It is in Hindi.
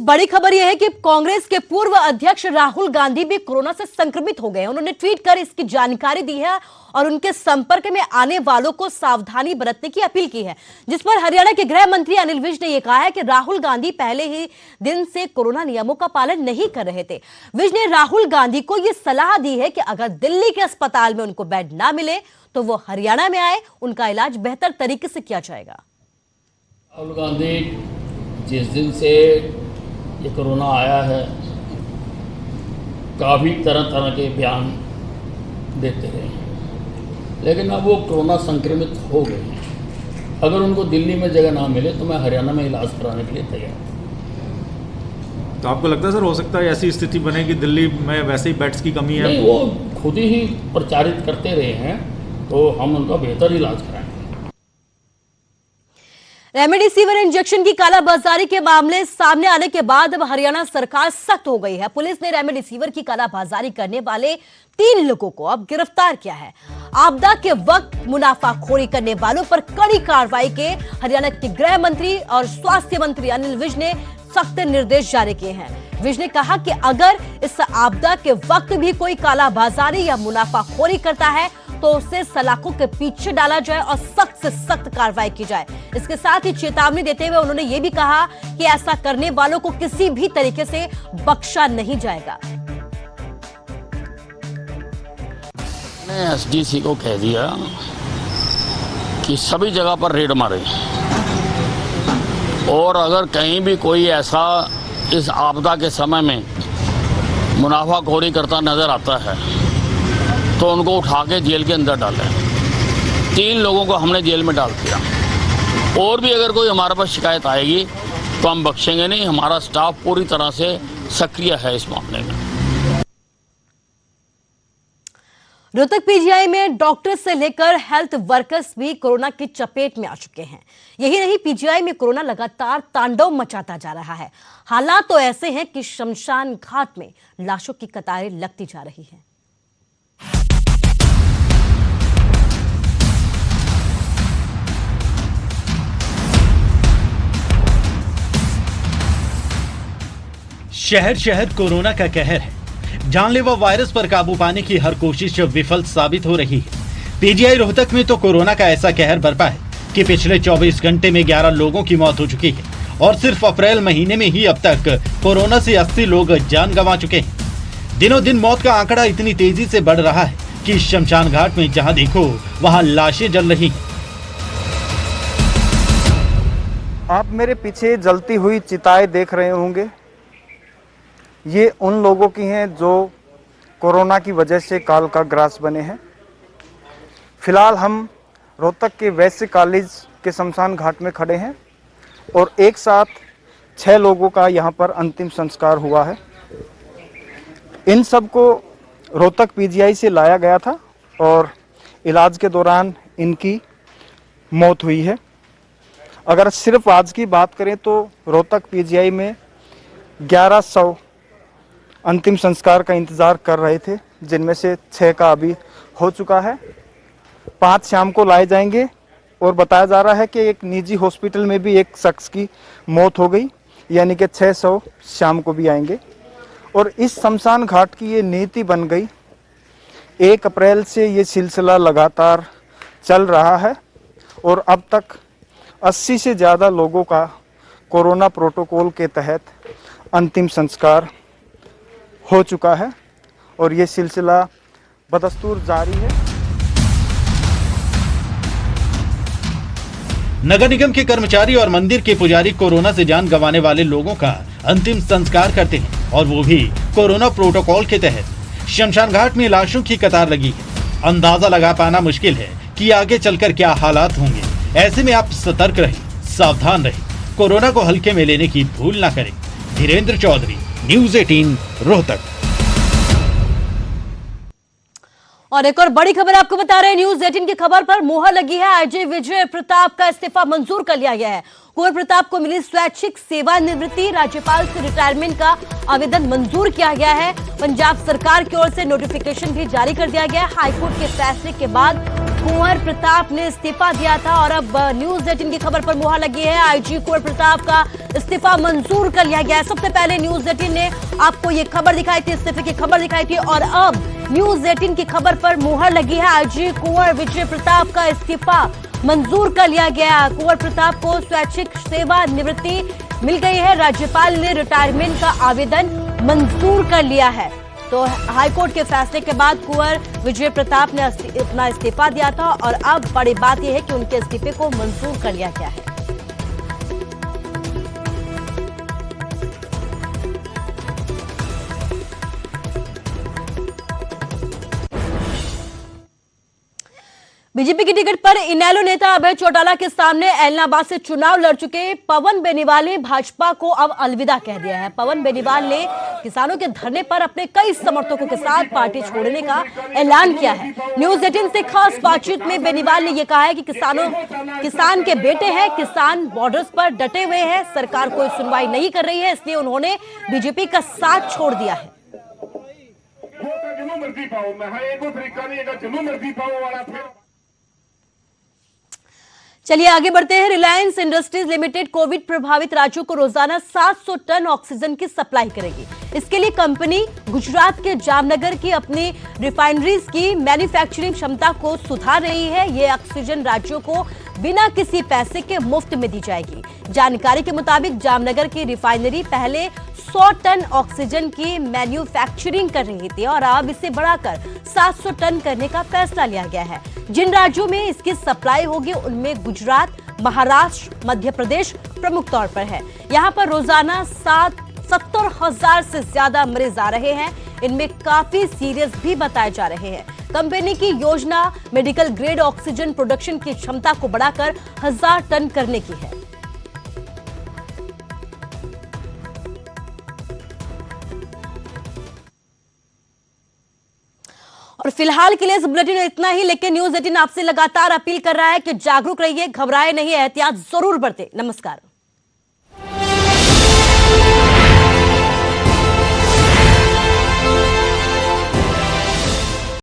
बड़ी खबर यह है कि कांग्रेस के पूर्व अध्यक्ष राहुल गांधी भी कोरोना से संक्रमित हो गए हैं। उन्होंने ट्वीट कर इसकी जानकारी दी है और उनके संपर्क में आने वालों को सावधानी बरतने की अपील की है, जिस पर हरियाणा के गृह मंत्री अनिल विज ने यह कहा है कि राहुल गांधी पहले ही दिन से कोरोना नियमों का पालन नहीं कर रहे थे। विज ने राहुल गांधी को यह सलाह दी है कि अगर दिल्ली के अस्पताल में उनको बेड ना मिले तो वो हरियाणा में आए, उनका इलाज बेहतर तरीके से किया जाएगा। राहुल गांधी जिस दिन से ये कोरोना आया है काफ़ी तरह तरह के बयान देते रहे हैं, लेकिन अब वो कोरोना संक्रमित हो गए हैं। अगर उनको दिल्ली में जगह ना मिले तो मैं हरियाणा में इलाज कराने के लिए तैयार हूँ। तो आपको लगता है सर हो सकता है ऐसी स्थिति बने कि दिल्ली में वैसे ही बेड्स की कमी है? नहीं, वो खुद ही प्रचारित करते रहे हैं, तो हम उनका बेहतर इलाज कराएंगे। रेमडेसिविर इंजेक्शन की कालाबाजारी के मामले सामने आने के बाद अब हरियाणा सरकार सख्त हो गई है। पुलिस ने रेमडेसिविर की कालाबाजारी करने वाले 3 लोगों को अब गिरफ्तार किया है। आपदा के वक्त मुनाफाखोरी करने वालों पर कड़ी कार्रवाई के हरियाणा के गृह मंत्री और स्वास्थ्य मंत्री अनिल विज ने सख्त निर्देश जारी किए हैं। विज ने कहा कि अगर इस आपदा के वक्त भी कोई कालाबाजारी या मुनाफाखोरी करता है तो उसे सलाखों के पीछे डाला जाए और सख्त से सख्त कार्रवाई की जाए। इसके साथ ही चेतावनी देते हुए उन्होंने ये भी कहा कि ऐसा करने वालों को किसी भी तरीके से बख्शा नहीं जाएगा। मैंने एसडीसी को कह दिया कि सभी जगह पर रेड मारे और अगर कहीं भी कोई ऐसा इस आपदा के समय में मुनाफाखोरी करता नजर आता है तो उनको उठा के जेल के अंदर डालें। 3 लोगों को हमने जेल में डाल दिया। और भी अगर कोई हमारे पास शिकायत आएगी तो हम बख्शेंगे नहीं। हमारा स्टाफ पूरी तरह से सक्रिय है इस मामले में। रोहतक पीजीआई में डॉक्टर से लेकर हेल्थ वर्कर्स भी कोरोना की चपेट में आ चुके हैं। यही नहीं, पीजीआई में कोरोना लगातार तांडव मचाता जा रहा है। हालात तो ऐसे हैं कि शमशान घाट में लाशों की कतारें लगती जा रही हैं। शहर शहर कोरोना का कहर है। जानलेवा वायरस पर काबू पाने की हर कोशिश विफल साबित हो रही है। पीजीआई रोहतक में तो कोरोना का ऐसा कहर बरपा है कि पिछले 24 घंटे में 11 लोगों की मौत हो चुकी है और सिर्फ अप्रैल महीने में ही अब तक कोरोना से 80 लोग जान गंवा चुके हैं। दिनों दिन मौत का आंकड़ा इतनी तेजी से बढ़ रहा है कि शमशान घाट में जहां देखो वहां लाशें जल रही हैं। आप मेरे पीछे जलती हुई चिताएं देख रहे होंगे। ये उन लोगों की हैं जो कोरोना की वजह से काल का ग्रास बने हैं। फिलहाल हम रोहतक के वैश्य कॉलेज के शमशान घाट में खड़े हैं और एक साथ 6 लोगों का यहाँ पर अंतिम संस्कार हुआ है। इन सब को रोहतक पीजीआई से लाया गया था और इलाज के दौरान इनकी मौत हुई है। अगर सिर्फ आज की बात करें तो रोहतक पीजीआई में 1100 अंतिम संस्कार का इंतज़ार कर रहे थे, जिनमें से 6 का अभी हो चुका है। 5 शाम को लाए जाएंगे और बताया जा रहा है कि एक निजी हॉस्पिटल में भी एक शख्स की मौत हो गई, यानी कि 600 शाम को भी आएंगे। और इस शमशान घाट की ये नीति बन गई। 1 अप्रैल से ये सिलसिला लगातार चल रहा है और अब तक 80 से ज़्यादा लोगों का कोरोना प्रोटोकॉल के तहत अंतिम संस्कार हो चुका है और ये सिलसिला बदस्तूर जारी है। नगर निगम के कर्मचारी और मंदिर के पुजारी कोरोना से जान गंवाने वाले लोगों का अंतिम संस्कार करते हैं और वो भी कोरोना प्रोटोकॉल के तहत। शमशान घाट में लाशों की कतार लगी है। अंदाजा लगा पाना मुश्किल है कि आगे चलकर क्या हालात होंगे। ऐसे में आप सतर्क रहें, सावधान रहें, कोरोना को हल्के में लेने की भूल ना करें। धीरेन्द्र चौधरी, न्यूज़ 18 रोहतक। और एक और बड़ी खबर आपको बता रहे हैं, न्यूज़ 18 की खबर पर मुहर लगी है। आईजी विजय प्रताप का इस्तीफा मंजूर कर लिया गया है। कुंवर प्रताप को मिली स्वैच्छिक सेवानिवृत्ति, राज्यपाल से रिटायरमेंट का आवेदन मंजूर किया गया है। पंजाब सरकार की ओर से नोटिफिकेशन भी जारी कर दिया गया है। हाईकोर्ट के फैसले के बाद कुंवर प्रताप ने इस्तीफा दिया था और अब न्यूज 18 की खबर पर मुहर लगी है। आईजी कुंवर प्रताप का इस्तीफा मंजूर कर लिया गया है। सबसे पहले न्यूज 18 ने आपको ये खबर दिखाई थी, इस्तीफे की खबर दिखाई थी और अब न्यूज 18 की खबर पर मुहर लगी है। आईजी कुंवर विजय प्रताप का इस्तीफा मंजूर कर लिया गया। कुंवर प्रताप को स्वैच्छिक सेवानिवृत्ति मिल गई है। राज्यपाल ने रिटायरमेंट का आवेदन मंजूर कर लिया है। तो हाईकोर्ट के फैसले के बाद कुंवर विजय प्रताप ने अपना इस्तीफा दिया था और अब बड़ी बात यह है कि उनके इस्तीफे को मंजूर कर लिया गया है। बीजेपी की टिकट पर इनेलो नेता अभय चौटाला के सामने ऐलनाबाद से चुनाव लड़ चुके पवन बेनीवाल ने भाजपा को अब अलविदा कह दिया है। पवन बेनीवाल ने किसानों के धरने पर अपने कई समर्थकों के साथ पार्टी छोड़ने का ऐलान किया है। न्यूज 18 से खास बातचीत में बेनीवाल ने यह कहा है कि किसान के बेटे हैं, किसान बॉर्डर्स पर डटे हुए हैं, सरकार कोई सुनवाई नहीं कर रही है, इसलिए उन्होंने बीजेपी का साथ छोड़ दिया है। चलिए आगे बढ़ते हैं। रिलायंस इंडस्ट्रीज लिमिटेड कोविड प्रभावित राज्यों को रोजाना 700 टन ऑक्सीजन की सप्लाई करेगी। इसके लिए कंपनी गुजरात के जामनगर की अपनी रिफाइनरीज की मैन्युफैक्चरिंग क्षमता को सुधार रही है। ये ऑक्सीजन राज्यों को बिना किसी पैसे के मुफ्त में दी जाएगी। जानकारी के मुताबिक जामनगर की रिफाइनरी पहले 100 टन ऑक्सीजन की मैन्युफैक्चरिंग कर रही थी और अब इसे बढ़ाकर 700 टन करने का फैसला लिया गया है। जिन राज्यों में इसकी सप्लाई होगी उनमें गुजरात, महाराष्ट्र, मध्य प्रदेश प्रमुख तौर पर है। यहां पर रोजाना 70,000 से ज्यादा मरीज आ रहे हैं। इनमें काफी सीरियस भी बताए जा रहे हैं। कंपनी की योजना मेडिकल ग्रेड ऑक्सीजन प्रोडक्शन की क्षमता को बढ़ाकर 1000 टन करने की है। और फिलहाल के लिए इस बुलेटिन में इतना ही, लेकिन न्यूज 18 आपसे लगातार अपील कर रहा है कि जागरूक रहिए, घबराए नहीं, एहतियात जरूर बरतें। नमस्कार।